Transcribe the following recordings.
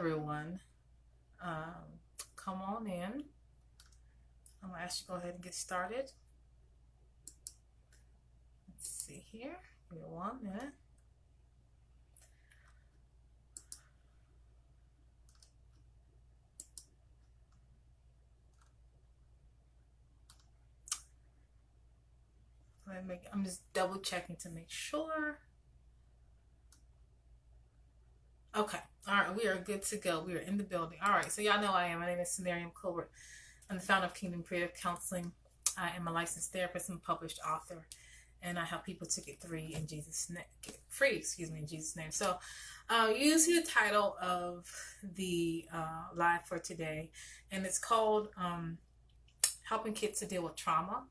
everyone. Come on in. I'm going to ask you to go ahead and get started. Let's see here. Give me 1 minute. I'm just double checking to make sure. Okay. All right. We are good to go. We are in the building. All right. So y'all know I am. My name is Samariam Colbert. I'm the founder of Kingdom Creative Counseling. I am a licensed therapist and published author, and I help people to get free in Jesus' name. In Jesus' name. So, you see the title of the live for today, and it's called "Helping Kids to Deal with Trauma."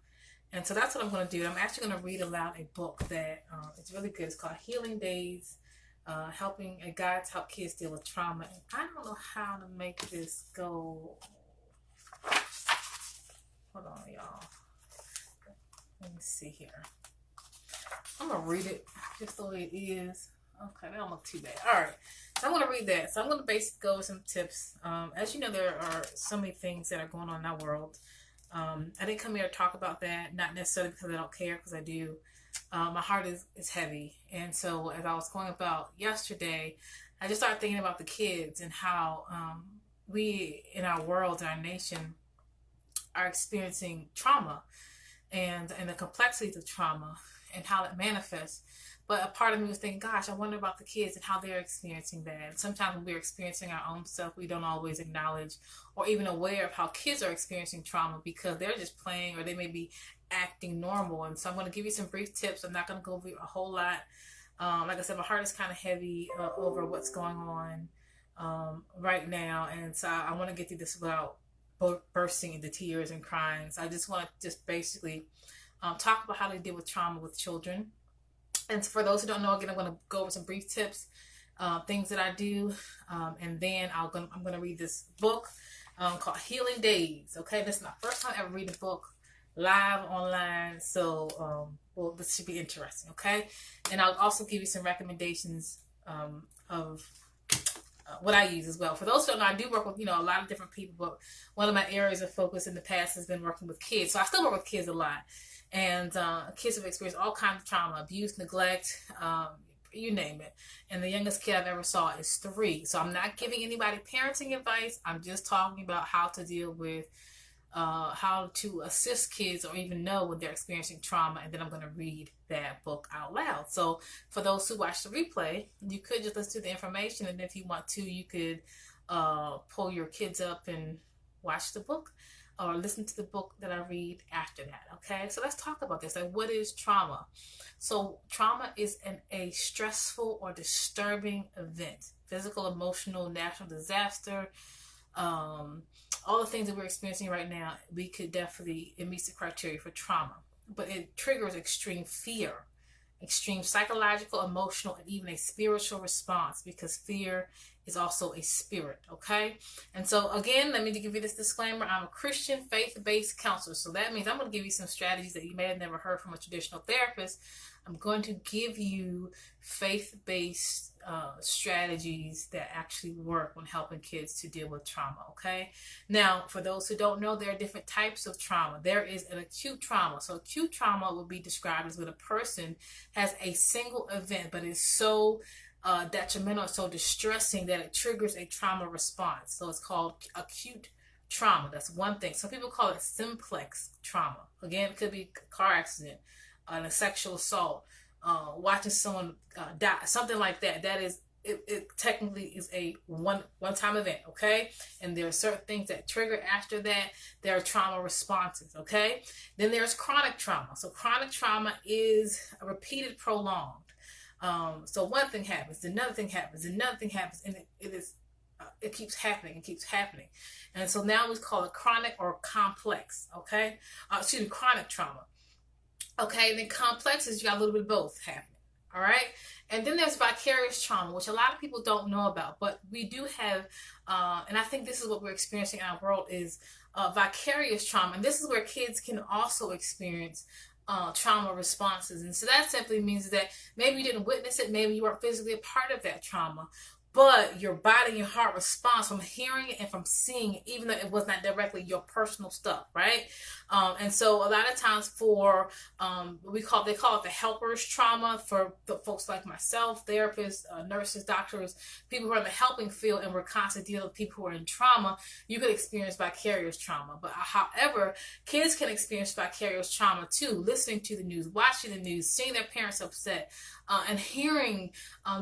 And so that's what I'm going to do. I'm actually going to read aloud a book that is really good. It's called Healing Days, helping a guide to help kids deal with trauma. And I don't know how to make this go. Hold on, y'all. Let me see here. I'm going to read it just the way it is. Okay, that don't look too bad. All right. So I'm going to read that. So I'm going to basically go with some tips. As you know, there are so many things that are going on in our world. I didn't come here to talk about that, not necessarily because I don't care, because I do. My heart is heavy. And so as I was going about yesterday, I just started thinking about the kids and how we in our world, in our nation, are experiencing trauma and the complexities of trauma and how it manifests. But a part of me was thinking, gosh, I wonder about the kids and how they're experiencing that. And sometimes when we're experiencing our own stuff, we don't always acknowledge or even aware of how kids are experiencing trauma because they're just playing or they may be acting normal. And so I'm going to give you some brief tips. I'm not going to go over a whole lot. Like I said, my heart is kind of heavy over what's going on right now. And so I want to get through this without bursting into tears and crying. So I just want to basically talk about how to deal with trauma with children. And for those who don't know, again, I'm going to go over some brief tips, things that I do, and then I'm going to read this book called Healing Days. Okay, this is my first time ever reading a book live online, so this should be interesting. Okay, and I'll also give you some recommendations of what I use as well. For those who don't know, I do work with a lot of different people, but one of my areas of focus in the past has been working with kids. So I still work with kids a lot. And kids have experienced all kinds of trauma, abuse, neglect, you name it. And the youngest kid I've ever saw is 3. So I'm not giving anybody parenting advice. I'm just talking about how to deal with, how to assist kids or even know when they're experiencing trauma. And then I'm going to read that book out loud. So for those who watch the replay, you could just listen to the information. And if you want to, you could pull your kids up and watch the book, or listen to the book that I read after that. Okay, so let's talk about this. Like, what is trauma? So trauma is a stressful or disturbing event, physical, emotional, natural disaster, all the things that we're experiencing right now. It meets the criteria for trauma, but it triggers extreme fear, extreme psychological, emotional, and even a spiritual response, because fear is also a spirit. Okay, and so again, let me give you this disclaimer. I'm a Christian faith-based counselor, so that means I'm going to give you some strategies that you may have never heard from a traditional therapist. I'm going to give you faith-based strategies that actually work when helping kids to deal with trauma. Okay, now for those who don't know, there are different types of trauma. There is an acute trauma. So acute trauma will be described as when a person has a single event, but it's so detrimental, so distressing that it triggers a trauma response. So it's called acute trauma. That's one thing. Some people call it simplex trauma. Again, it could be a car accident, a sexual assault, watching someone die, something like that. That is, it technically is a one-time event. Okay, and there are certain things that trigger after that. There are trauma responses. Okay, then there's chronic trauma. So chronic trauma is a repeated, prolonged. So one thing happens, another thing happens, another thing happens, and it keeps happening and keeps happening. And so now we call it chronic or complex. Okay, chronic trauma. Okay, and then complex is you got a little bit of both happening. All right, and then there's vicarious trauma, which a lot of people don't know about, but we do have, and I think this is what we're experiencing in our world is vicarious trauma, and this is where kids can also experience trauma responses. And so that simply means that maybe you didn't witness it, maybe you weren't physically a part of that trauma, but your body and your heart responds from hearing it and from seeing it, even though it was not directly your personal stuff, right? And so a lot of times for they call it the helper's trauma for the folks like myself, therapists, nurses, doctors, people who are in the helping field, and we're constantly dealing with people who are in trauma. You could experience vicarious trauma, but however, kids can experience vicarious trauma too, listening to the news, watching the news, seeing their parents upset, and hearing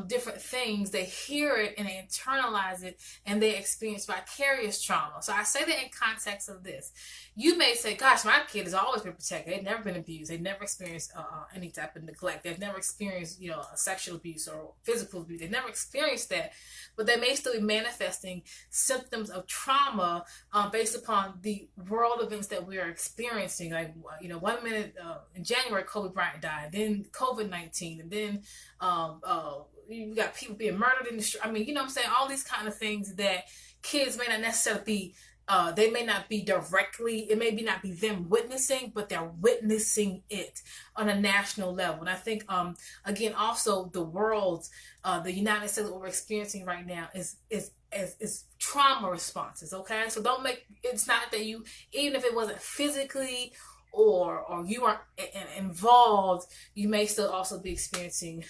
different things. They hear it and they internalize it, and they experience vicarious trauma. So I say that in context of this. You may say, gosh, my kid has always been protected. They've never been abused. They've never experienced any type of neglect. They've never experienced, sexual abuse or physical abuse. They've never experienced that. But they may still be manifesting symptoms of trauma based upon the world events that we are experiencing. Like, 1 minute in January, Kobe Bryant died. Then COVID-19. And then you got people being murdered in the street. I mean, you know what I'm saying? All these kind of things that kids may not necessarily be, they may not be directly, it may be not be them witnessing, but they're witnessing it on a national level. And I think, again, also the world, the United States, what we're experiencing right now is trauma responses. Okay. So it's not that you, even if it wasn't physically or you aren't involved, you may still also be experiencing,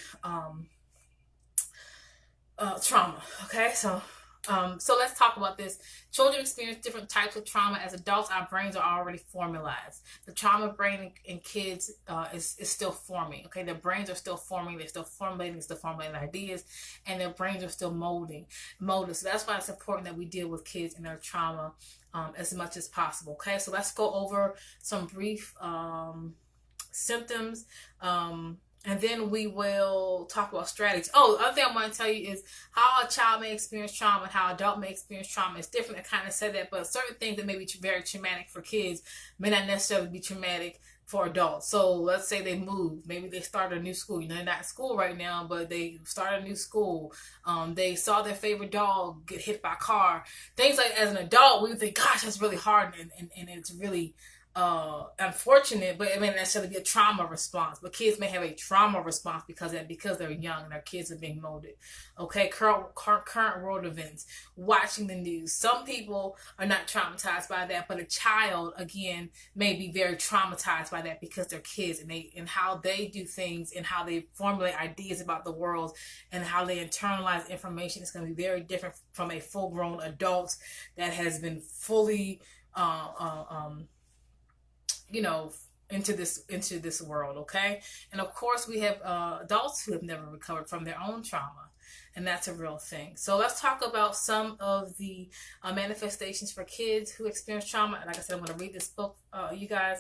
trauma. Okay. So let's talk about this. Children experience different types of trauma. As adults, our brains are already formalized. The trauma brain in kids is still forming. Okay, their brains are still forming. They're still formulating ideas, and their brains are still molding. So that's why it's important that we deal with kids and their trauma as much as possible. Okay, so let's go over some brief symptoms. And then we will talk about strategies. Oh, the other thing I want to tell you is how a child may experience trauma and how an adult may experience trauma. It's different. I kind of said that, but certain things that may be very traumatic for kids may not necessarily be traumatic for adults. So let's say they move. Maybe they start a new school. They're not in school right now, but they start a new school. They saw their favorite dog get hit by a car. Things like, as an adult, we would think, gosh, that's really hard, and it's really unfortunate, but it may not necessarily be a trauma response. But kids may have a trauma response because they're young and their kids are being molded. Okay, current world events, watching the news. Some people are not traumatized by that, but a child, again, may be very traumatized by that because they're kids, and how they do things and how they formulate ideas about the world and how they internalize information is going to be very different from a full-grown adult that has been fully into this world. Okay. And of course we have adults who have never recovered from their own trauma, and that's a real thing. So let's talk about some of the manifestations for kids who experience trauma. Like I said, I'm going to read this book, you guys.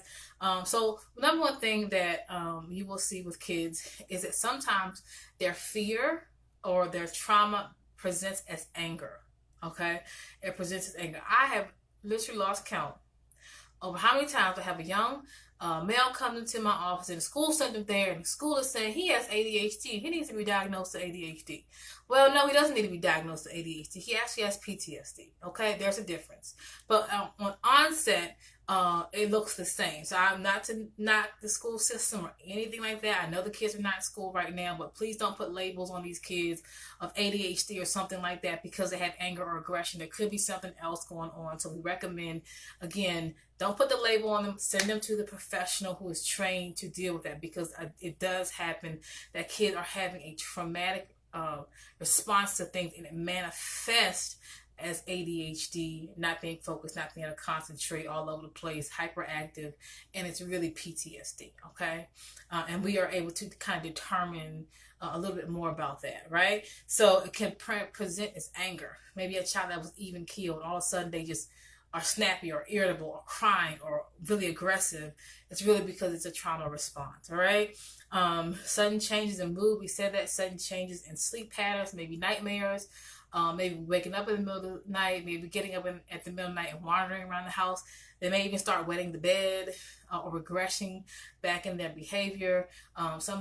So number one thing that you will see with kids is that sometimes their fear or their trauma presents as anger. Okay. It presents as anger. I have literally lost count over how many times I have a young male come into my office, and the school sent him there, and the school is saying he has ADHD. He needs to be diagnosed with ADHD. Well, no, he doesn't need to be diagnosed with ADHD. He actually has PTSD. Okay, there's a difference. But on onset, it looks the same. So I'm not to knock the school system or anything like that. I know the kids are not in school right now, but please don't put labels on these kids of ADHD or something like that because they have anger or aggression. There could be something else going on. So we recommend, again, don't put the label on them. Send them to the professional who is trained to deal with that, because it does happen that kids are having a traumatic response to things, and it manifests as ADHD, not being focused, not being able to concentrate, all over the place, hyperactive, and it's really PTSD, okay? And we are able to kind of determine a little bit more about that, right? So it can present as anger. Maybe a child that was even killed, all of a sudden they just are snappy or irritable or crying or really aggressive. It's really because it's a trauma response, all right? Sudden changes in mood, we said that. Sudden changes in sleep patterns, maybe nightmares, maybe waking up in the middle of the night, maybe getting up at the middle of the night and wandering around the house. They may even start wetting the bed or regressing back in their behavior.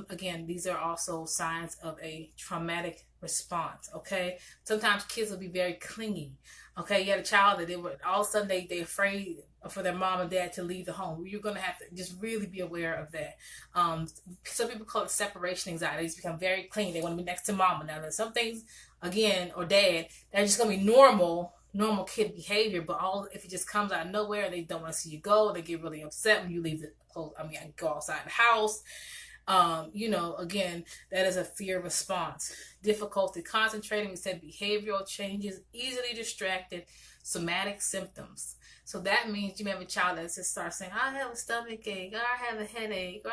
Again, these are also signs of a traumatic response. Okay, sometimes kids will be very clingy. Okay, you had a child that they were all of a sudden they're afraid for their mom and dad to leave the home. You're gonna have to just really be aware of that. Some people call it separation anxiety. It's become very clingy. They want to be next to mama. Now there's some things again or dad that are just gonna be normal kid behavior, but all if it just comes out of nowhere, they don't want to see you go. They get really upset when you leave the clothes. I go outside the house. Again, that is a fear response. Difficulty concentrating, we said behavioral changes, easily distracted, somatic symptoms. So that means you may have a child that just starts saying, I have a stomach ache, or I have a headache, or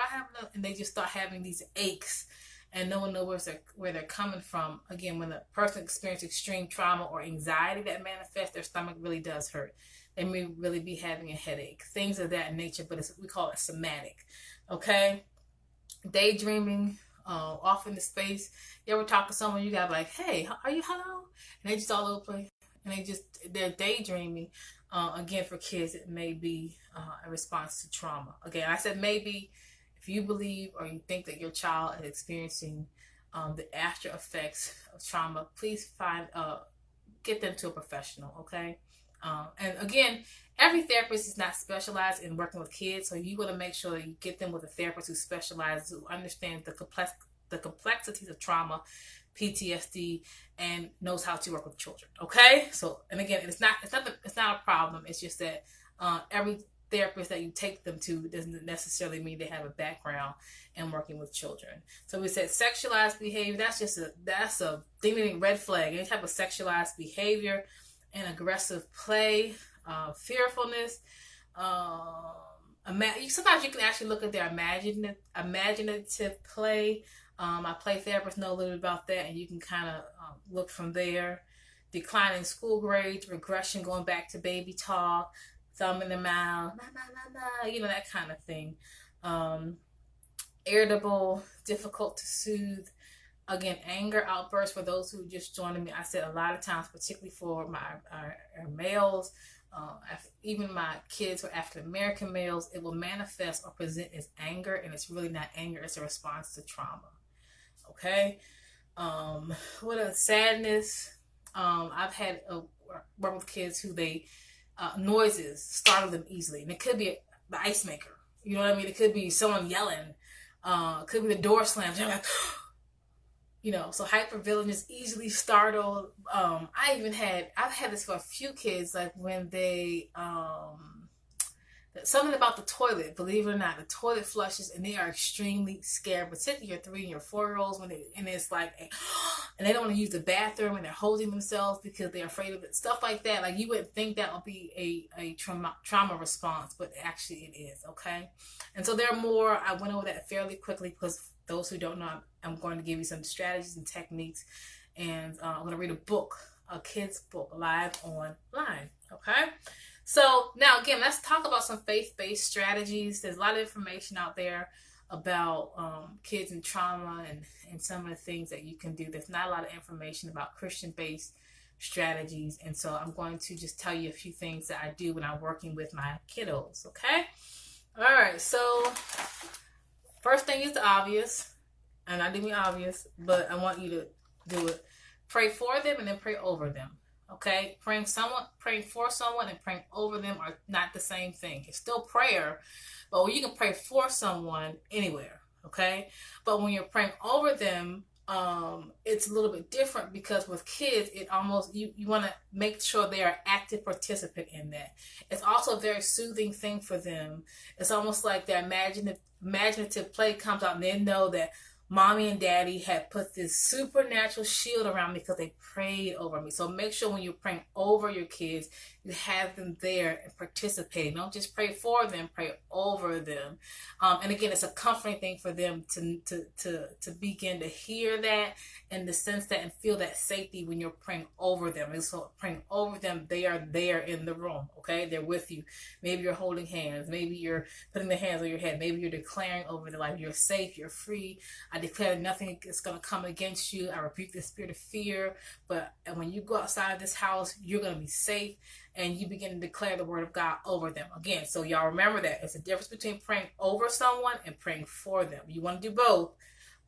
and they just start having these aches, and no one knows where they're coming from. Again, when a person experiences extreme trauma or anxiety that manifests, their stomach really does hurt. They may really be having a headache, things of that nature, but we call it somatic. Okay? Daydreaming, off in the space. You ever talk to someone, you got like, hey, are you hello? And they just all over the place. And they're daydreaming. Again, for kids, it may be a response to trauma. Again, I said maybe if you believe or you think that your child is experiencing the after effects of trauma, please get them to a professional, okay? And again, every therapist is not specialized in working with kids, so you want to make sure that you get them with a therapist who specializes, who understands the complexities of trauma, PTSD, and knows how to work with children. Okay, so and again, it's not a problem. It's just that every therapist that you take them to doesn't necessarily mean they have a background in working with children. So we said sexualized behavior. That's a ding red flag. Any type of sexualized behavior and aggressive play, fearfulness. Sometimes you can actually look at their imaginative play. My play therapists know a little bit about that, and you can kind of look from there. Declining school grades, regression, going back to baby talk, thumb in the mouth, that kind of thing. Irritable, difficult to soothe. Again, anger outbursts for those who just joined me. I said a lot of times, particularly for our males, even my kids who are African American males, it will manifest or present as anger, and it's really not anger. It's a response to trauma. Okay. What else? Sadness. I've had work with kids who noises startle them easily, and it could be the ice maker. You know what I mean? It could be someone yelling. It could be the door slams. They're like, so hypervigilance, easily startled. I've had this for a few kids, like when they, something about the toilet, believe it or not, the toilet flushes and they are extremely scared, particularly your 3 and your 4-year-olds and it's like, and they don't want to use the bathroom and they're holding themselves because they're afraid of it, stuff like that. Like you wouldn't think that would be a trauma response, but actually it is, okay? And so there are more. I went over that fairly quickly because those who don't know, I'm going to give you some strategies and techniques, and I'm going to read a kid's book, live online, okay? So now again, let's talk about some faith-based strategies. There's a lot of information out there about kids and trauma and some of the things that you can do. There's not a lot of information about Christian-based strategies, and so I'm going to just tell you a few things that I do when I'm working with my kiddos, okay? All right, so first thing is the obvious, and I do mean obvious, but I want you to do it. Pray for them and then pray over them. Okay, praying for someone and praying over them are not the same thing. It's still prayer, but you can pray for someone anywhere. Okay, but when you're praying over them, it's a little bit different because with kids, it almost you want to make sure they are active participant in that. It's also a very soothing thing for them. It's almost like their imaginative play comes out, and they know that mommy and daddy had put this supernatural shield around me because they prayed over me. So make sure when you're praying over your kids, you have them there and participating. Don't just pray for them, pray over them. And again, it's a comforting thing for them to begin to hear that and to sense that and feel that safety when you're praying over them. And so praying over them, they are there in the room, okay? They're with you. Maybe you're holding hands. Maybe you're putting their hands on your head. Maybe you're declaring over their life, you're safe, you're free. I declare that nothing is going to come against you. I rebuke the spirit of fear. But when you go outside of this house, you're going to be safe. And you begin to declare the word of God over them. Again, so y'all remember that. It's a difference between praying over someone and praying for them. You want to do both.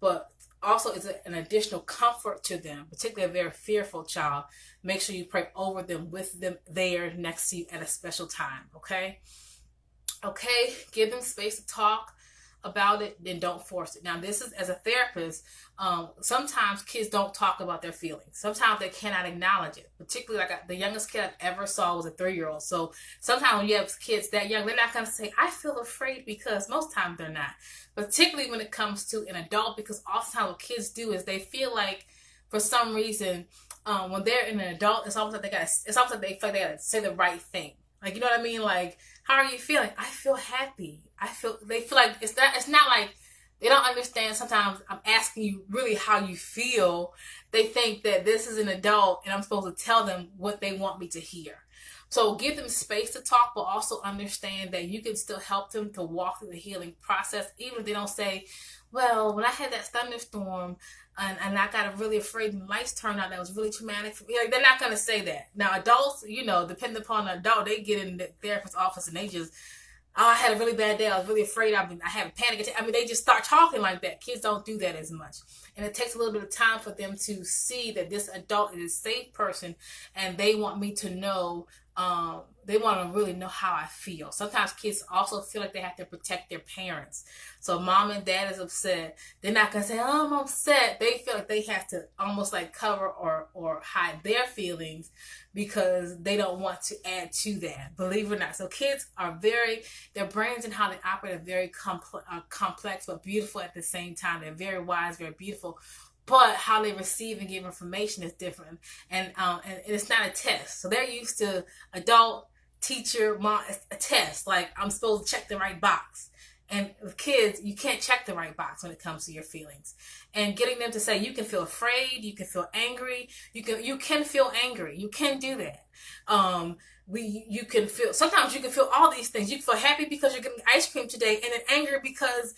But also is an additional comfort to them, particularly a very fearful child. Make sure you pray over them, with them there next to you at a special time, okay? Okay, give them space to talk about it, then don't force it. Now, this is, as a therapist, sometimes kids don't talk about their feelings. Sometimes they cannot acknowledge it. Particularly, like the youngest kid I've ever saw was a 3-year-old. So sometimes when you have kids that young, they're not going to say, I feel afraid, because most times they're not. Particularly when it comes to an adult, because oftentimes what kids do is they feel like, for some reason, when they're in an adult, it's almost like it's almost like they feel like they gotta say the right thing. Like, you know what I mean? Like, how are you feeling? I feel happy. They feel like it's not like they don't understand. Sometimes I'm asking you really how you feel. They think that this is an adult and I'm supposed to tell them what they want me to hear. So give them space to talk, but also understand that you can still help them to walk through the healing process, even if they don't say, well, when I had that thunderstorm and I got really afraid and lights turned out, that was really traumatic for me. Like, they're not going to say that. Now, adults, depending upon the adult, they get in the therapist's office and they just, oh, I had a really bad day. I was really afraid. I had a panic attack. They just start talking like that. Kids don't do that as much. And it takes a little bit of time for them to see that this adult is a safe person and they want me to know, they want to really know how I feel. Sometimes kids also feel like they have to protect their parents. So mom and dad is upset. They're not going to say, oh, I'm upset. They feel like they have to almost like cover or hide their feelings because they don't want to add to that, believe it or not. So kids are their brains and how they operate are very complex but beautiful at the same time. They're very wise, very beautiful. But how they receive and give information is different. And it's not a test. So they're used to adult, teacher, mom, a test. Like, I'm supposed to check the right box. And with kids, you can't check the right box when it comes to your feelings. And getting them to say, you can feel afraid, you can feel angry, you can feel angry. You can do that. You can feel, sometimes you can feel all these things. You can feel happy because you're getting ice cream today, and then angry because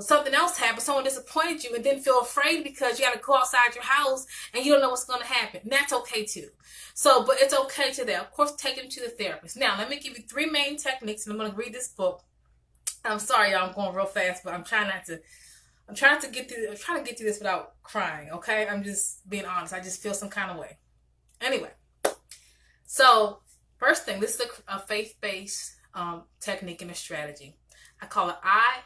something else happened, someone disappointed you, and then feel afraid because you got to go outside your house and you don't know what's going to happen. And that's okay too. So, but it's okay to that. Of course, take them to the therapist. Now, let me give you 3 main techniques, and I'm going to read this book. I'm sorry, y'all, I'm going real fast, but I'm trying to get through this without crying, okay? I'm just being honest. I just feel some kind of way. Anyway, so first thing, this is a faith-based technique and a strategy. I call it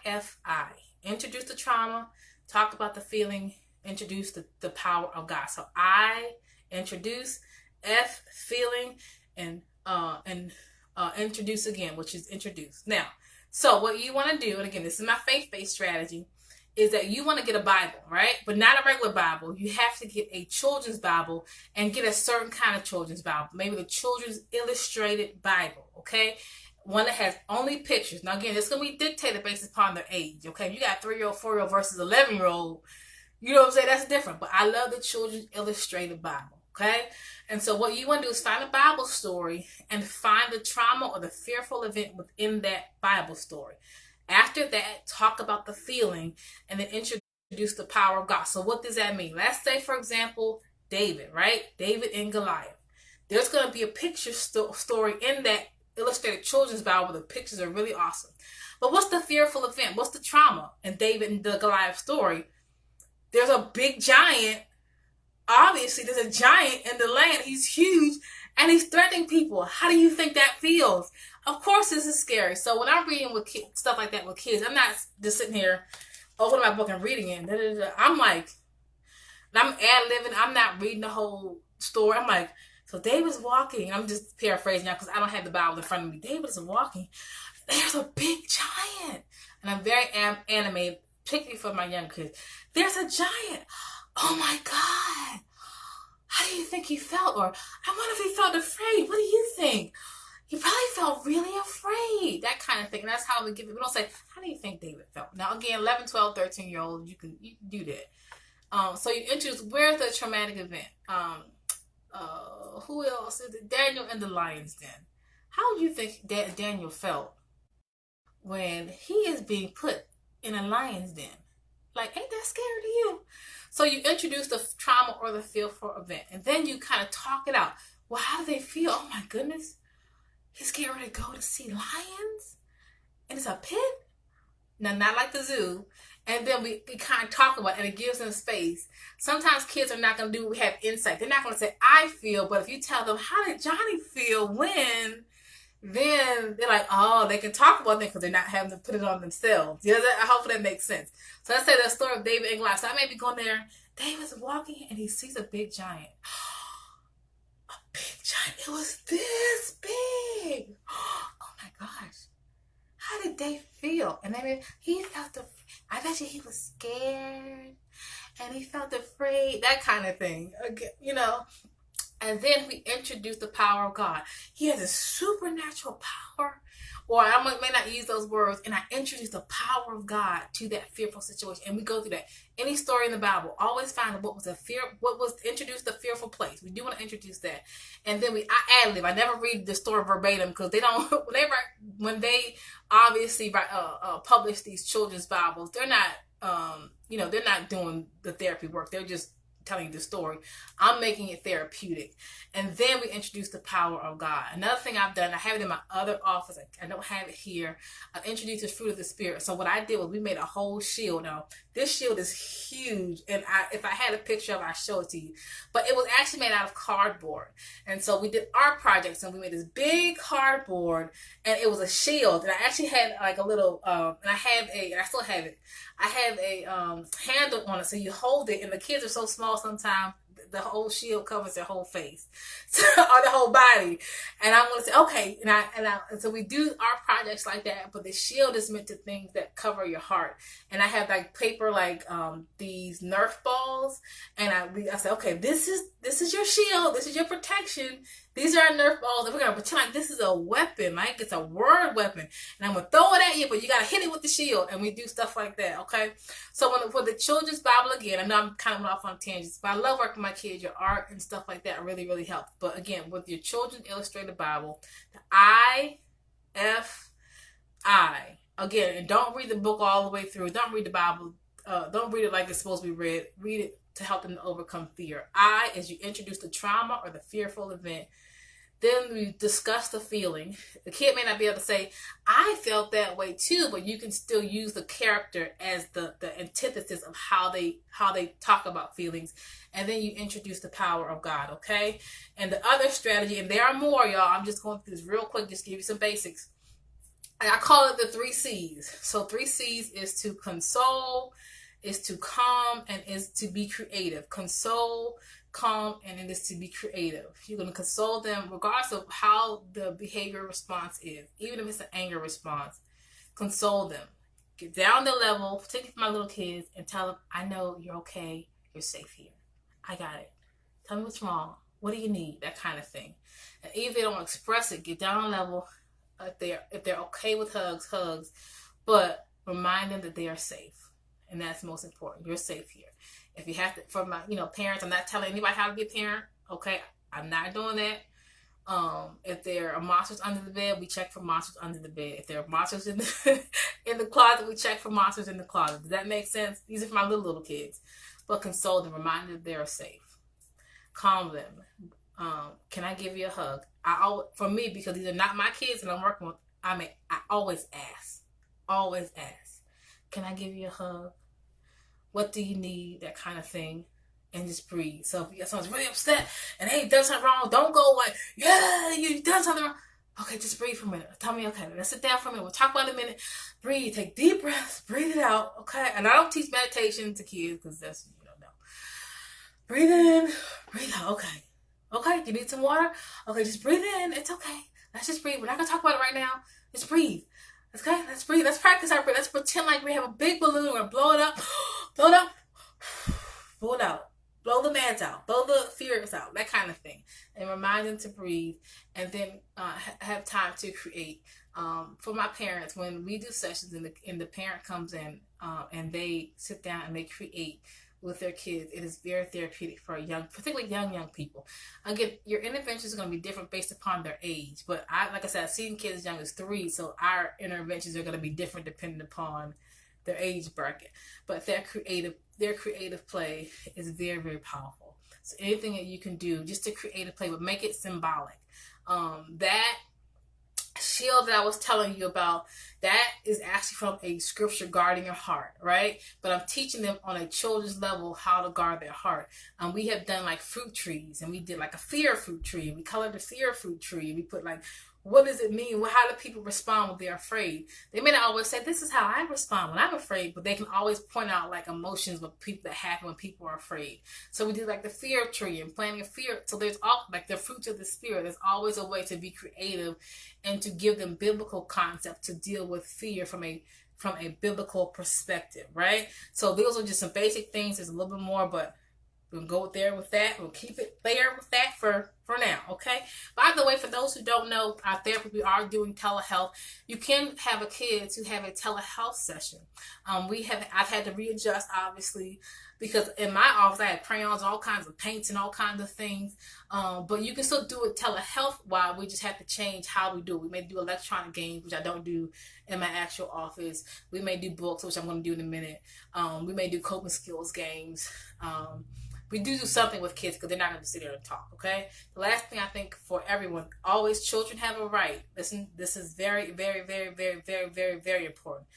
IFI. Introduce the trauma, talk about the feeling, introduce the power of God. So I introduce, F feeling, and introduce again, which is introduce. Now, so what you want to do, and again, this is my faith-based strategy, is that you want to get a Bible, right? But not a regular Bible. You have to get a children's Bible and get a certain kind of children's Bible. Maybe the Children's Illustrated Bible, okay? One that has only pictures. Now, again, it's going to be dictated based upon their age, okay? If you got a 3-year-old, 4-year-old versus 11-year-old, you know what I'm saying? That's different. But I love the Children's Illustrated Bible, okay? And so what you want to do is find a Bible story and find the trauma or the fearful event within that Bible story. After that, talk about the feeling and then introduce the power of God. So what does that mean? Let's say, for example, David, right? David and Goliath. There's going to be a picture story in that illustrated children's Bible where the pictures are really awesome. But what's the fearful event? What's the trauma in David and the Goliath story? There's a big giant. Obviously, there's a giant in the land. He's huge and he's threatening people. How do you think that feels? Of course, this is scary. So when I'm reading with stuff like that with kids, I'm not just sitting here opening my book and reading it. I'm like, I'm ad-libbing. I'm not reading the whole story. I'm like, so David's walking. I'm just paraphrasing now because I don't have the Bible in front of me. David is walking. There's a big giant. And I'm very animated, particularly for my young kids. There's a giant. Oh my God. How do you think he felt? Or I wonder if he felt afraid. What do you think? He probably felt really afraid. That kind of thing. And that's how we give it. We don't say, how do you think David felt? Now, again, 11, 12, 13-year-olds, you can do that. So you introduce, where's the traumatic event? Who else? Is it Daniel in the lion's den? How do you think Daniel felt when he is being put in a lion's den? Like, ain't that scary to you? So you introduce the trauma or the fearful event. And then you kind of talk it out. Well, how do they feel? Oh my goodness. He's getting ready to go to see lions? And it's a pit? Now, not like the zoo. And then we kind of talk about it, and it gives them space. Sometimes kids are not going to do what we have insight. They're not going to say, I feel, but if you tell them, how did Johnny feel when, then they're like, oh, they can talk about it because they're not having to put it on themselves. I hope that makes sense. So let's say the story of David and Goliath. So I may be going there, David's walking and he sees a big giant. A big giant. It was this big. Oh my gosh. How did Dave feel? And then he felt I bet you he was scared and he felt afraid, that kind of thing. You know. And then we introduce the power of God. He has a supernatural power, or I may not use those words, and I introduce the power of God to that fearful situation. And we go through that. Any story in the Bible, always find what was introduced the fearful place. We do want to introduce that. And then I ad-lib. I never read the story verbatim because they don't, when they obviously publish these children's Bibles, they're not, they're not doing the therapy work. They're just telling you the story. I'm making it therapeutic. And then we introduce the power of God. Another thing I've done, I have it in my other office. I don't have it here. I've introduced the fruit of the Spirit. So what I did was we made a whole shield. Now, this shield is huge. And if I had a picture of it, I'd show it to you. But it was actually made out of cardboard. And so we did art projects and we made this big cardboard and it was a shield. And I actually had like a little, and I still have it. I have a handle on it, so you hold it, and the kids are so small sometimes the whole shield covers their whole face or the whole body. And I'm going to say, okay, and so we do our projects like that, but the shield is meant to things that cover your heart. And I have like paper, like these Nerf balls, and I said, okay, this is your shield, this is your protection. These are our Nerf balls, and we're going to pretend like this is a weapon, like it's a word weapon. And I'm going to throw it at you, but you got to hit it with the shield. And we do stuff like that, okay? So for the children's Bible, again, I know I'm kind of went off on tangents, but I love working with my kids. Your art and stuff like that really, really helps. But again, with your children's illustrated Bible, the IFI, again, and don't read the book all the way through. Don't read the Bible. Don't read it like it's supposed to be read. Read it to help them to overcome fear. I, as you introduce the trauma or the fearful event, then we discuss the feeling. The kid may not be able to say, I felt that way too, but you can still use the character as the antithesis of how they talk about feelings. And then you introduce the power of God, okay? And the other strategy, and there are more, y'all. I'm just going through this real quick, just to give you some basics. And I call it the 3 C's. So 3 C's is to console, is to calm, and is to be creative. Console, calm, and it is to be creative. You're going to console them regardless of how the behavior response is. Even if it's an anger response, console them. Get down the level, particularly for my little kids, and tell them, I know you're okay. You're safe here. I got it. Tell me what's wrong. What do you need? That kind of thing. And even if they don't express it, get down the level. If they're okay with hugs, but remind them that they are safe. And that's most important. You're safe here. If you have to, for my, parents, I'm not telling anybody how to be a parent. Okay, I'm not doing that. If there are monsters under the bed, we check for monsters under the bed. If there are monsters in the closet, we check for monsters in the closet. Does that make sense? These are for my little kids. But console them, remind them they are safe. Calm them. Can I give you a hug? For me, because these are not my kids and I'm working with, I always ask. Always ask. Can I give you a hug? What do you need? That kind of thing. And just breathe. So if someone's really upset and hey, done something wrong, don't go like, yeah, you done something wrong. Okay, just breathe for a minute. Tell me, okay, let's sit down for a minute. We'll talk about it in a minute. Breathe. Take deep breaths. Breathe it out. Okay. And I don't teach meditation to kids because that's, no. Breathe in. Breathe out. Okay. Okay. You need some water? Okay, just breathe in. It's okay. Let's just breathe. We're not going to talk about it right now. Just breathe. Okay, let's breathe. Let's practice our breath. Let's pretend like we have a big balloon. We're going to blow it up. Blow it up. Blow it out. Blow the meds out. Blow the fears out. That kind of thing. And remind them to breathe. And then have time to create. For my parents, when we do sessions and the parent comes in and they sit down and they create with their kids, it is very therapeutic for particularly young people. Again, your interventions are going to be different based upon their age. But like I said, I've seen kids as young as 3, so our interventions are going to be different depending upon their age bracket. But their creative play is very, very powerful. So anything that you can do just to create a play, but make it symbolic. That shield that I was telling you about, that is actually from a scripture guarding your heart, right? But I'm teaching them on a children's level how to guard their heart. We have done like fruit trees, and we did like a fear fruit tree. We colored the fear fruit tree. We put like, what does it mean? Well, how do people respond when they're afraid? They may not always say, this is how I respond when I'm afraid, but they can always point out like emotions with people that happen when people are afraid. So we did like the fear tree and planting a fear. So there's all like the fruits of the spirit. There's always a way to be creative and to give them biblical concepts to deal with fear from a biblical perspective, right? So those are just some basic things. There's a little bit more, but we'll go there with that. We'll keep it there with that for now, okay? By the way, for those who don't know, our therapy, we are doing telehealth. You can have a kid to have a telehealth session. I've had to readjust, obviously, because in my office I had crayons, all kinds of paints, and all kinds of things. But you can still do it telehealth. While we just have to change how we do it. We may do electronic games, which I don't do in my actual office. We may do books, which I'm going to do in a minute. We may do coping skills games. We do something with kids because they're not going to sit there and talk, okay? The last thing I think for everyone, always children have a right. Listen, this is very, very, very, very, very, very, very important.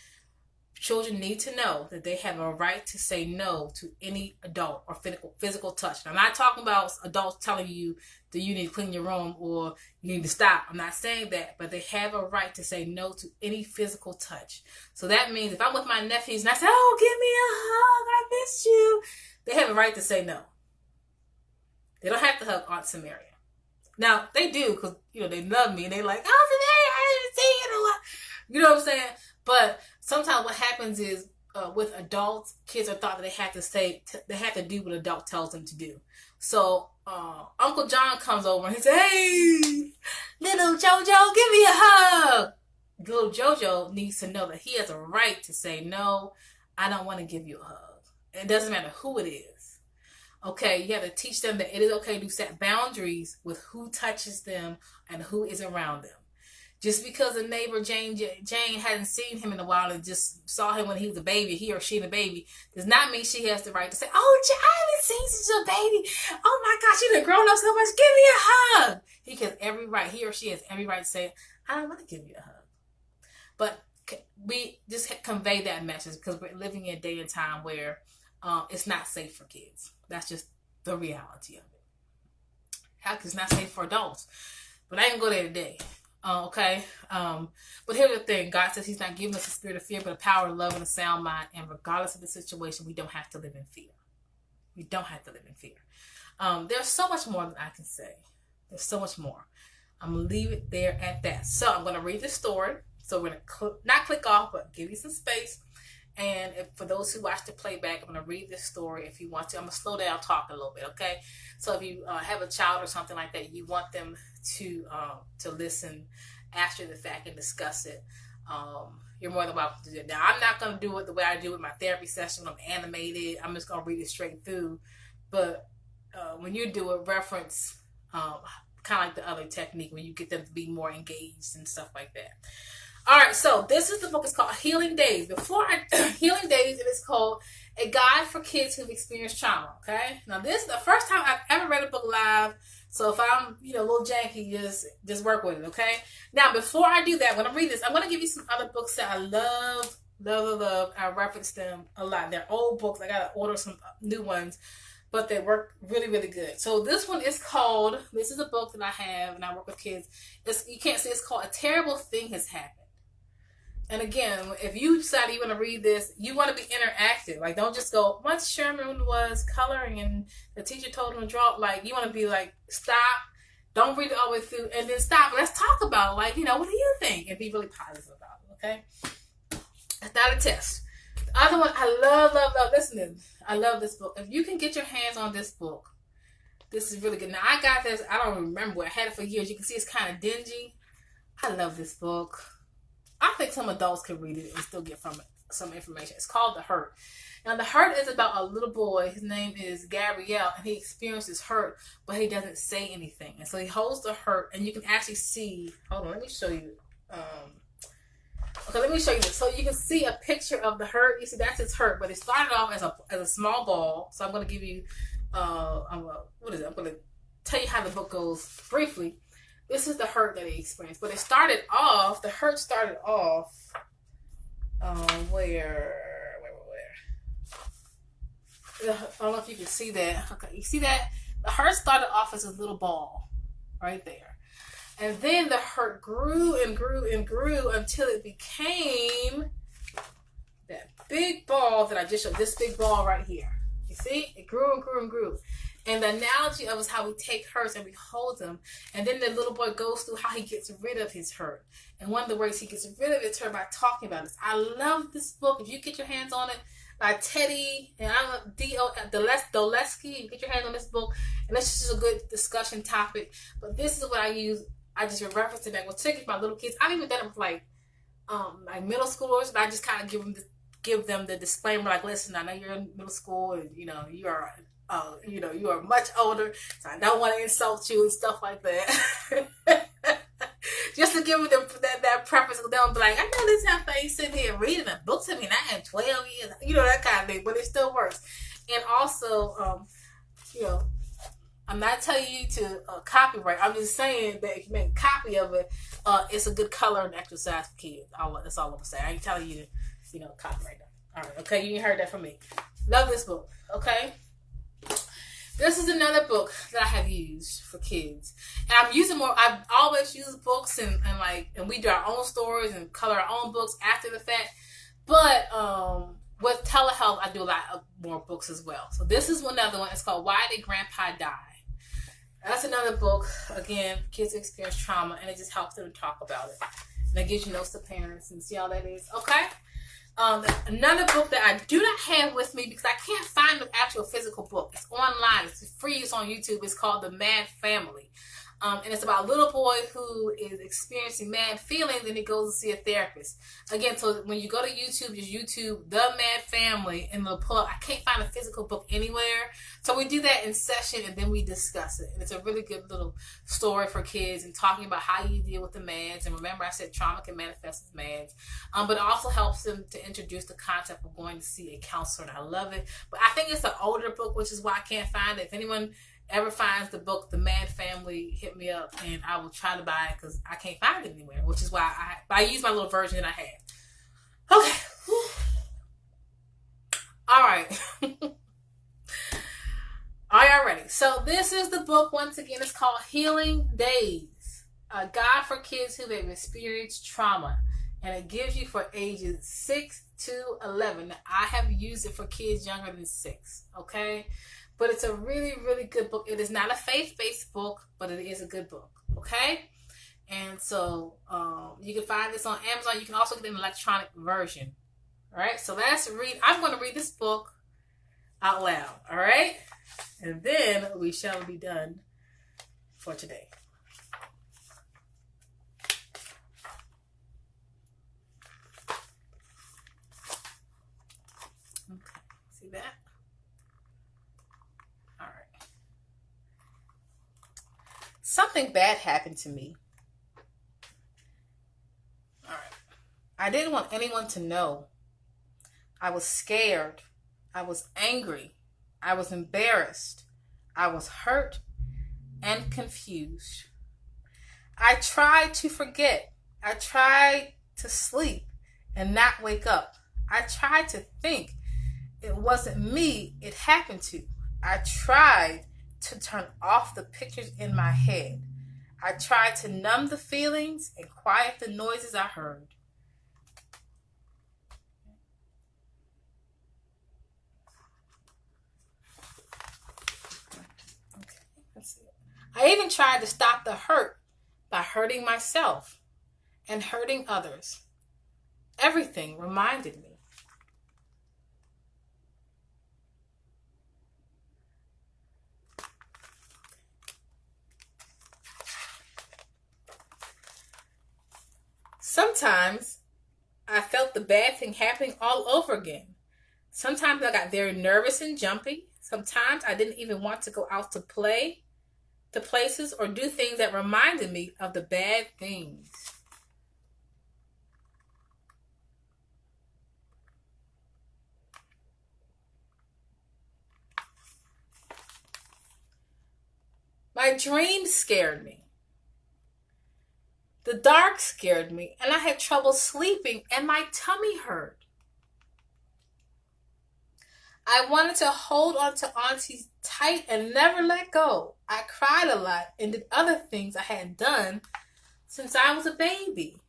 Children need to know that they have a right to say no to any adult or physical touch. Now, I'm not talking about adults telling you that you need to clean your room or you need to stop. I'm not saying that, but they have a right to say no to any physical touch. So that means if I'm with my nephews and I say, oh, give me a hug, I miss you, they have a right to say no. They don't have to hug Aunt Samaria. Now, they do because, they love me and they're like, oh, Samaria, I didn't see it. You know what I'm saying? But sometimes what happens is with adults, kids are thought that they have to do what an adult tells them to do. So Uncle John comes over and he says, hey, little JoJo, give me a hug. Little JoJo needs to know that he has a right to say, no, I don't want to give you a hug. It doesn't matter who it is. Okay, you have to teach them that it is okay to set boundaries with who touches them and who is around them. Just because a neighbor, Jane hadn't seen him in a while and just saw him when he was a baby, he or she the baby, does not mean she has the right to say, oh, I haven't seen you since you're a baby. Oh my gosh, you've grown up so much. Give me a hug. He or she has every right to say, I don't want to give you a hug. But we just convey that message because we're living in a day and time where it's not safe for kids. That's just the reality of it. Heck, it's not safe for adults. But I didn't go there today. Okay. But here's the thing. God says he's not giving us a spirit of fear, but a power of love and a sound mind. And regardless of the situation, we don't have to live in fear. We don't have to live in fear. There's so much more that I can say. There's so much more. I'm going to leave it there at that. So I'm going to read the story. So we're going to not click off, but give you some space. And for those who watch the playback, I'm going to read this story if you want to. I'm going to slow down talk a little bit, okay? So if you have a child or something like that, you want them to listen after the fact and discuss it, you're more than welcome to do it. Now, I'm not going to do it the way I do with my therapy session when I'm animated. I'm just going to read it straight through. But when you do it, reference kind of like the other technique when you get them to be more engaged and stuff like that. All right, so this is the book. It's called Healing Days. Healing Days, it is called A Guide for Kids Who've Experienced Trauma, okay? Now, this is the first time I've ever read a book live, so if I'm, a little janky, just work with it, okay? Now, before I do that, when I read this, I'm going to give you some other books that I love. I reference them a lot. They're old books. I got to order some new ones, but they work really, really good. So this one is called, this is a book that I have, and I work with kids. You can't see, it's called A Terrible Thing Has Happened. And again, if you decide you want to read this, you want to be interactive. Like, don't just go, once Sherman was coloring and the teacher told him to draw. Like, you want to be like, stop. Don't read it all the way through. And then stop. Let's talk about it. Like, what do you think? And be really positive about it, okay? It's not a test. The other one, I love. Listen, I love this book. If you can get your hands on this book, this is really good. Now, I got this. I don't remember. I had it for years. You can see it's kind of dingy. I love this book. I think some adults can read it and still get from it some information. It's called The Hurt. Now, The Hurt is about a little boy. His name is Gabrielle, and he experiences hurt, but he doesn't say anything. And so he holds the hurt, and you can actually see. Hold on, let me show you. Okay, let me show you this. So you can see a picture of the hurt. You see, that's his hurt, but it started off as a small ball. So I'm going to give you, what is it? I'm going to tell you how the book goes briefly. this is the hurt that he experienced. But it started off, the hurt started off, where? I don't know if you can see that. Okay, you see that? The hurt started off as a little ball right there. And then the hurt grew and grew and grew until it became that big ball that I just showed. This big ball right here. You see? It grew and grew and grew. And the analogy of is how we take hurts and we hold them. And then the little boy goes through how he gets rid of his hurt. And one of the ways he gets rid of his hurt by talking about this. I love this book. If you get your hands on it, by Teddy and Doleski. You get your hands on this book. And this is a good discussion topic. But this is what I use. I just reference it back. Well, take it for my little kids. I've even done it with like middle schoolers. But I just kind of give them the disclaimer, like, listen, I know you're in middle school, and you are much older, so I don't want to insult you and stuff like that. Just to give them that preface, they'll be like, I know this half you sitting here reading a book to me, and I had 12 years, that kind of thing, but it still works. And also, I'm not telling you to copyright. I'm just saying that if you make a copy of it, it's a good color and exercise for kids. That's all I'm saying. I ain't telling you to, copyright them. All right, okay? You heard that from me. Love this book, okay? This is another book that I have used for kids. And I'm using more. I've always used books and we do our own stories and color our own books after the fact. But with telehealth, I do a lot of more books as well. So this is another one. It's called Why Did Grandpa Die? That's another book. Again, kids experience trauma, and it just helps them talk about it. And it gives you notes to parents and see how that is. Okay? Another book that I do not have with me because I can't find the actual physical book. It's online. It's free. It's on YouTube. It's called The Mad Family. And it's about a little boy who is experiencing mad feelings and he goes to see a therapist. Again, so when you go to YouTube, just YouTube The Mad Family and it'll pull up. I can't find a physical book anywhere. So we do that in session and then we discuss it. And it's a really good little story for kids and talking about how you deal with the mads. And remember I said trauma can manifest as mads. But it also helps them to introduce the concept of going to see a counselor. And I love it. But I think it's an older book, which is why I can't find it. If anyone ever finds the book The Mad Family, hit me up and I will try to buy it because I can't find it anywhere, which is why I use my little version that I have. Okay. All right. Are y'all ready? So this is the book, once again, it's called Healing Days, a guide for kids who have experienced trauma. And it gives you for ages 6 to 11. Now, I have used it for kids younger than 6, okay? But it's a really, really good book. It is not a faith-based book, but it is a good book, okay? And so you can find this on Amazon. You can also get an electronic version, all right? So let's read. I'm going to read this book out loud, all right? And then we shall be done for today. Okay, see that? Something bad happened to me. All right. I didn't want anyone to know. I was scared. I was angry. I was embarrassed. I was hurt and confused. I tried to forget. I tried to sleep and not wake up. I tried to think it wasn't me it happened to. I tried to turn off the pictures in my head. I tried to numb the feelings and quiet the noises I heard. Okay, let's see. I even tried to stop the hurt by hurting myself and hurting others. Everything reminded me. Sometimes I felt the bad thing happening all over again. Sometimes I got very nervous and jumpy. Sometimes I didn't even want to go out to play, to places, or do things that reminded me of the bad things. My dreams scared me. The dark scared me, and I had trouble sleeping, and my tummy hurt. I wanted to hold on to Auntie tight and never let go. I cried a lot and did other things I hadn't done since I was a baby.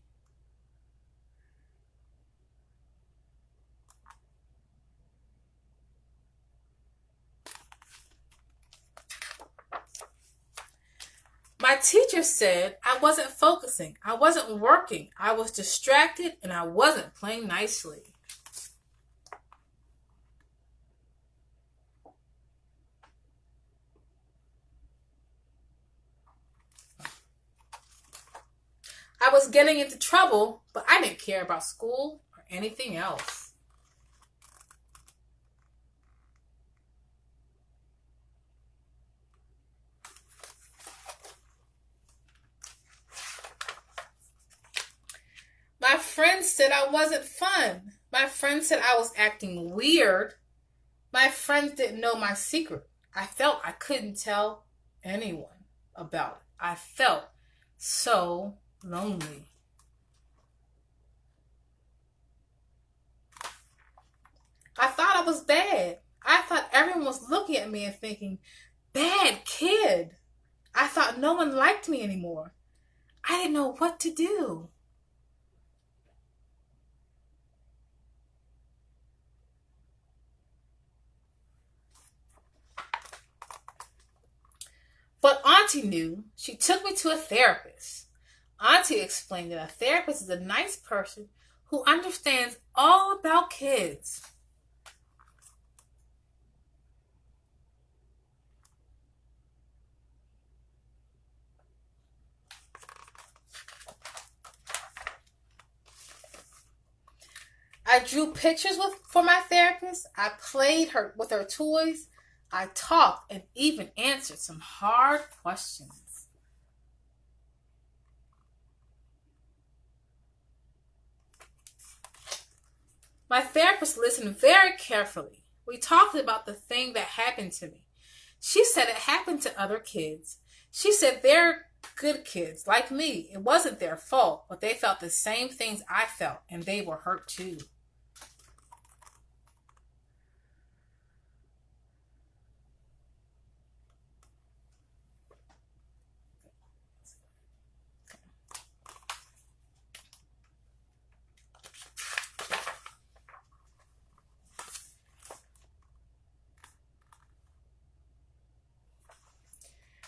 My teacher said I wasn't focusing, I wasn't working, I was distracted, and I wasn't playing nicely. I was getting into trouble, but I didn't care about school or anything else. My friends said I wasn't fun. My friends said I was acting weird. My friends didn't know my secret. I felt I couldn't tell anyone about it. I felt so lonely. I thought I was bad. I thought everyone was looking at me and thinking, bad kid. I thought no one liked me anymore. I didn't know what to do. But Auntie knew. She took me to a therapist. Auntie explained that a therapist is a nice person who understands all about kids. I drew pictures for my therapist. I played with her toys. I talked and even answered some hard questions. My therapist listened very carefully. We talked about the thing that happened to me. She said it happened to other kids. She said they're good kids, like me. It wasn't their fault, but they felt the same things I felt, and they were hurt too.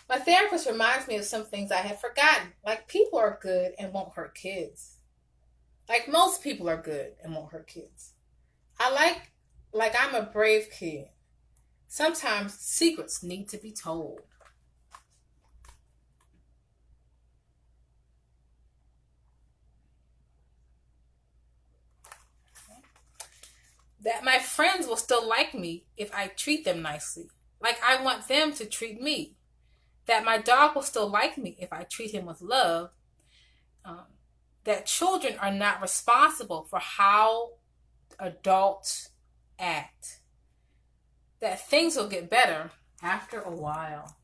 My therapist reminds me of some things I had forgotten, like people are good and won't hurt kids. Like most people are good and won't hurt kids. I like I'm a brave kid. Sometimes secrets need to be told. That my friends will still like me if I treat them nicely, like I want them to treat me. That my dog will still like me if I treat him with love. Um, that children are not responsible for how adults act. That things will get better after a while.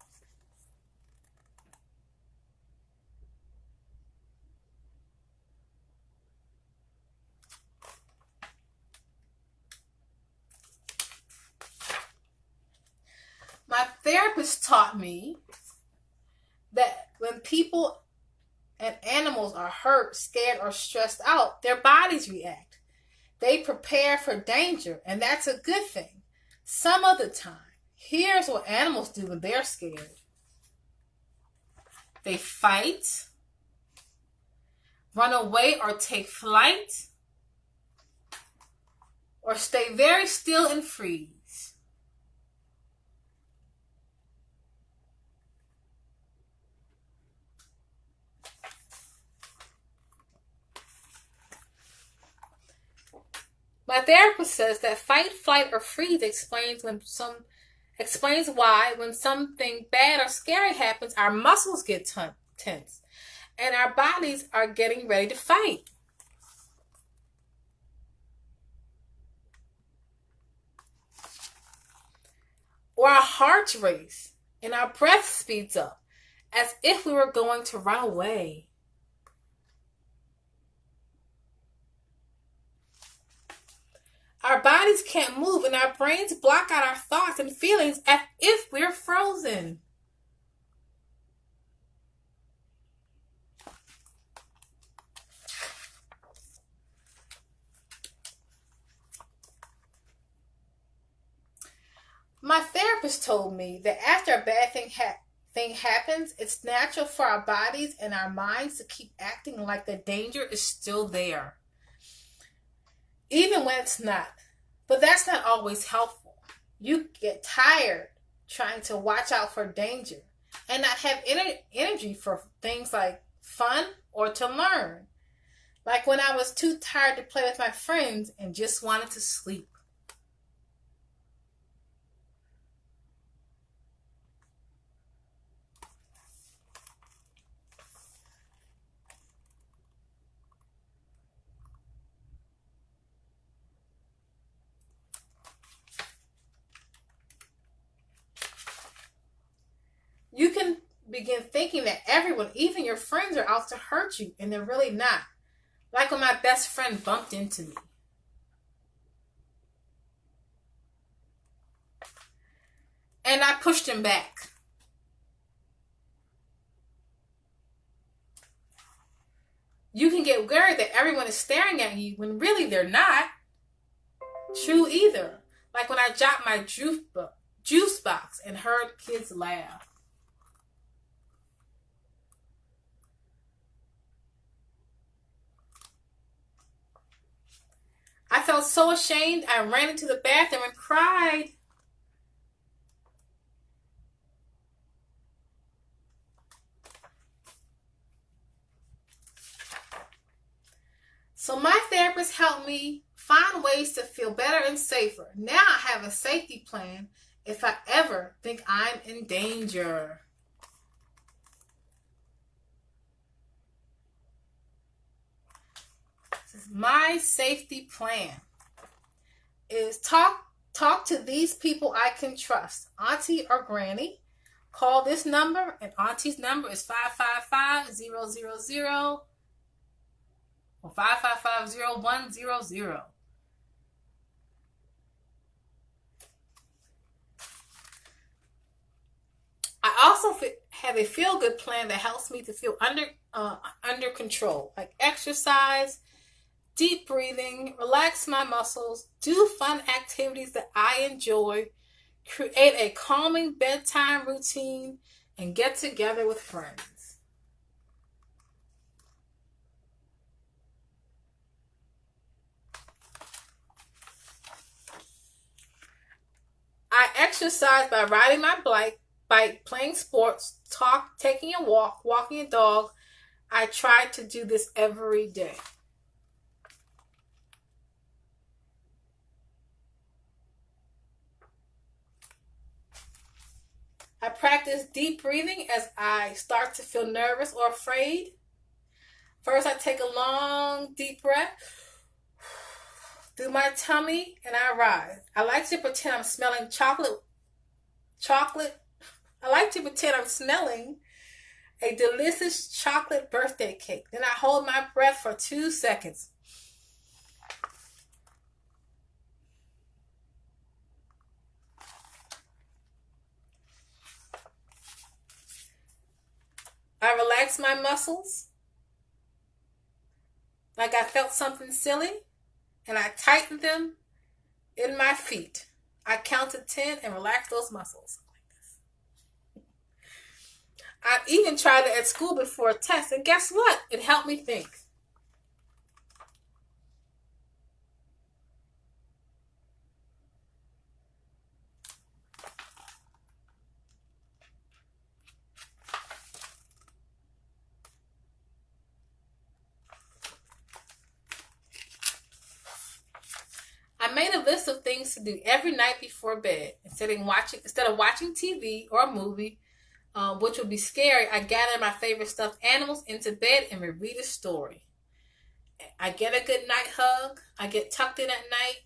My therapist taught me that when people and animals are hurt, scared, or stressed out, their bodies react. They prepare for danger, and that's a good thing. Some of the time, here's what animals do when they're scared: they fight, run away, or take flight, or stay very still and freeze. My therapist says that fight, flight, or freeze explains why when something bad or scary happens, our muscles get tense and our bodies are getting ready to fight. Or our hearts race and our breath speeds up as if we were going to run away. Our bodies can't move and our brains block out our thoughts and feelings as if we're frozen. My therapist told me that after a bad thing happens, it's natural for our bodies and our minds to keep acting like the danger is still there, even when it's not. But that's not always helpful. You get tired trying to watch out for danger and not have energy for things like fun or to learn. Like when I was too tired to play with my friends and just wanted to sleep. You can begin thinking that everyone, even your friends, are out to hurt you, and they're really not. Like when my best friend bumped into me. And I pushed him back. You can get worried that everyone is staring at you when really they're not. True either. Like when I dropped my juice box and heard kids laugh. I felt so ashamed, I ran into the bathroom and cried. So my therapist helped me find ways to feel better and safer. Now I have a safety plan if I ever think I'm in danger. This is my safety plan. Is talk to these people I can trust. Auntie or Granny. Call this number, and Auntie's number is 555-000 or 555-0100. I also have a feel-good plan that helps me to feel under control, like exercise, deep breathing, relax my muscles, do fun activities that I enjoy, create a calming bedtime routine, and get together with friends. I exercise by riding my bike, playing sports, taking a walk, walking a dog. I try to do this every day. I practice deep breathing as I start to feel nervous or afraid. First, I take a long, deep breath through my tummy and I rise. I like to pretend I'm smelling chocolate. I like to pretend I'm smelling a delicious chocolate birthday cake. Then I hold my breath for 2 seconds. I relax my muscles like I felt something silly, and I tighten them in my feet. I count to 10 and relax those muscles. I even tried it at school before a test, and guess what? It helped me think. I made a list of things to do every night before bed. Instead of watching TV or a movie, which would be scary, I gather my favorite stuffed animals into bed and we read a story. I get a good night hug. I get tucked in at night,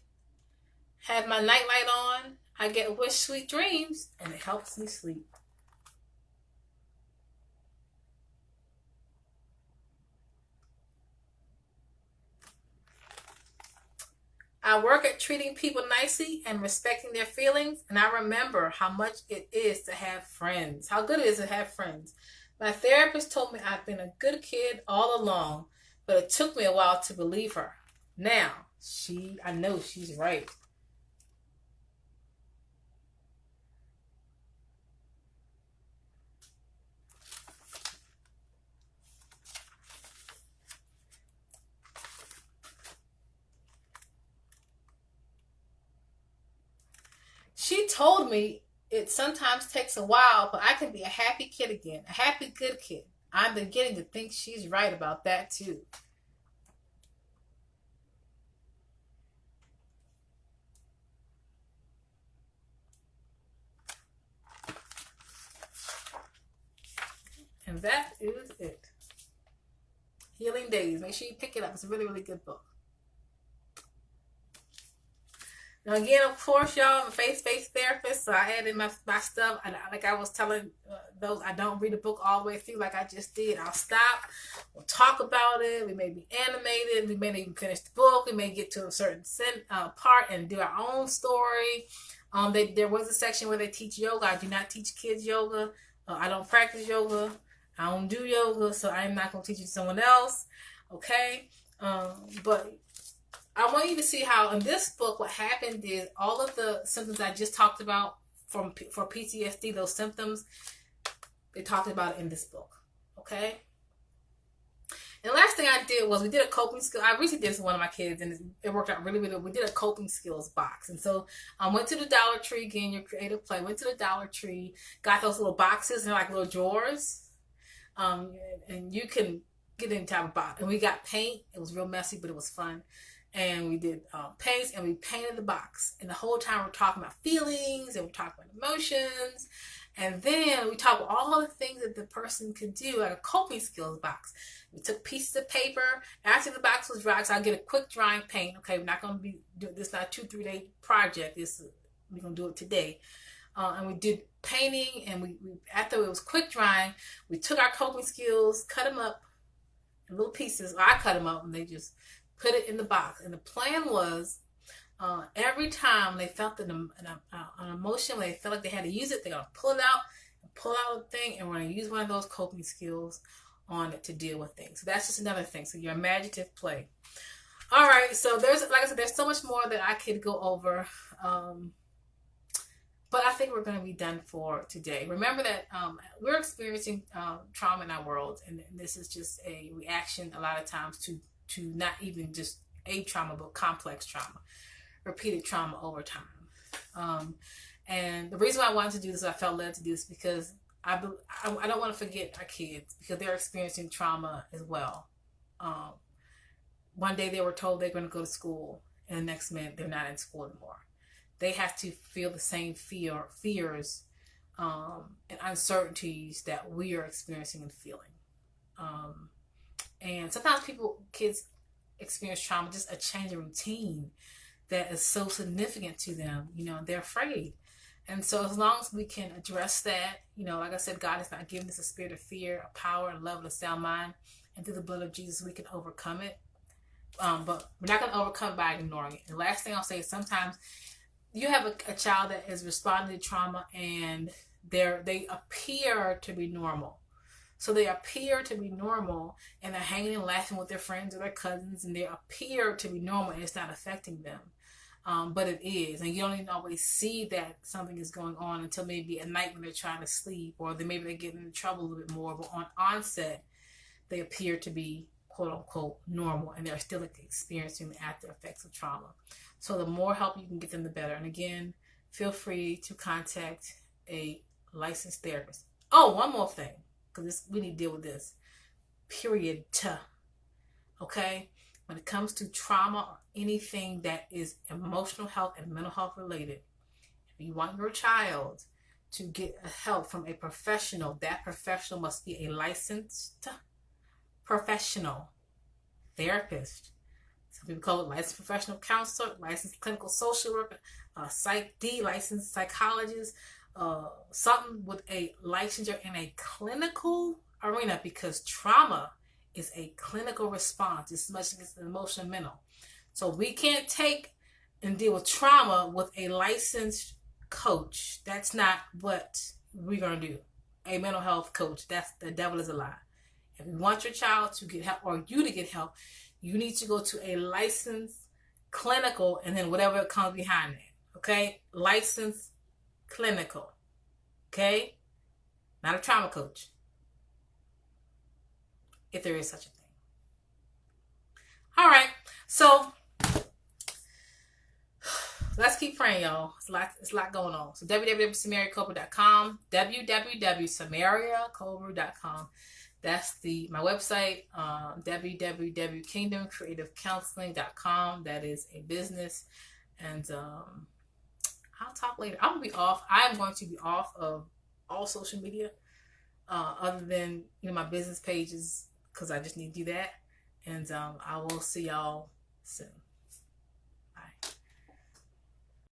have my nightlight on. I get wish sweet dreams, and it helps me sleep. I work at treating people nicely and respecting their feelings, and I remember how much it is to have friends. How good it is to have friends. My therapist told me I've been a good kid all along, but it took me a while to believe her. Now, I know she's right. She told me it sometimes takes a while, but I can be a happy kid again, a happy, good kid. I'm beginning to think she's right about that too. And that is it. Healing Days. Make sure you pick it up. It's a really, really good book. Now, again, of course, y'all, I'm a faith-based therapist, so I added my stuff. And like I was telling those, I don't read a book all the way through like I just did. I'll stop. We'll talk about it. We may be animated. We may not even finish the book. We may get to a certain part and do our own story. There was a section where they teach yoga. I do not teach kids yoga. I don't practice yoga. I don't do yoga, so I'm not going to teach you to someone else. Okay? But I want you to see how in this book what happened is all of the symptoms I just talked about for PTSD, those symptoms, they talked about it in this book. Okay? And the last thing I did was we did a coping skill. I recently did this with one of my kids, and it worked out really, really well. We did a coping skills box. And so I went to the Dollar Tree, again, your creative play, went to the Dollar Tree, got those little boxes, and they're like little drawers. And you can get any type of box. And we got paint. It was real messy, but it was fun. And we did paints, and we painted the box. And the whole time we're talking about feelings, and we're talking about emotions. And then we talked about all the things that the person could do, like a coping skills box. We took pieces of paper. After the box was dry, so I'll get a quick drying paint. Okay, we're not going to be doing this, not a 2-3 day project. We're going to do it today. And we did painting, and we after it was quick drying, we took our coping skills, cut them up in little pieces. I cut them up, and they just put it in the box. And the plan was every time they felt an emotion, when they felt like they had to use it, they're going to pull it out and pull out a thing, and we're going to use one of those coping skills on it to deal with things. So that's just another thing. So your imaginative play. All right. So like I said, there's so much more that I could go over. But I think we're going to be done for today. Remember that we're experiencing trauma in our world, and this is just a reaction a lot of times to not even just a trauma, but complex trauma, repeated trauma over time. And the reason why I wanted to do this, I felt led to do this, because I don't want to forget our kids, because they're experiencing trauma as well. One day they were told they're going to go to school, and the next minute they're not in school anymore. They have to feel the same fears and uncertainties that we are experiencing and feeling. And sometimes kids experience trauma, just a change in routine that is so significant to them, they're afraid. And so as long as we can address that, like I said, God has not given us a spirit of fear, a power, and love, and a sound mind. And through the blood of Jesus, we can overcome it. But we're not going to overcome it by ignoring it. And the last thing I'll say is sometimes you have a child that is responding to trauma, and they appear to be normal. So they appear to be normal, and they're hanging and laughing with their friends or their cousins, and they appear to be normal, and it's not affecting them. But it is. And you don't even always see that something is going on until maybe at night when they're trying to sleep, or maybe they're getting into trouble a little bit more. But on onset, they appear to be quote unquote normal, and they're still experiencing the after effects of trauma. So the more help you can get them, the better. And again, feel free to contact a licensed therapist. Oh, one more thing, because we need to deal with this. Period. Okay? When it comes to trauma or anything that is emotional health and mental health related, if you want your child to get help from a professional, that professional must be a licensed professional therapist. Some people call it licensed professional counselor, licensed clinical social worker, psych D, licensed psychologist, something with a licensure in a clinical arena, because trauma is a clinical response as much as it's emotional and mental. So we can't take and deal with trauma with a licensed coach. That's not what we're going to do. A mental health coach. That's the devil is a lie. If you want your child to get help or you to get help, you need to go to a licensed clinical and then whatever comes behind that. Okay? Licensed clinical. Okay? Not a trauma coach. If there is such a thing. All right. So let's keep praying, y'all. It's a lot going on. So www.samariacobra.com, www.samariacobra.com. That's my website. www.kingdomcreativecounseling.com. That is a business. And I'll talk later. I'm going to be off. I am going to be off of all social media other than my business pages because I just need to do that. And I will see y'all soon.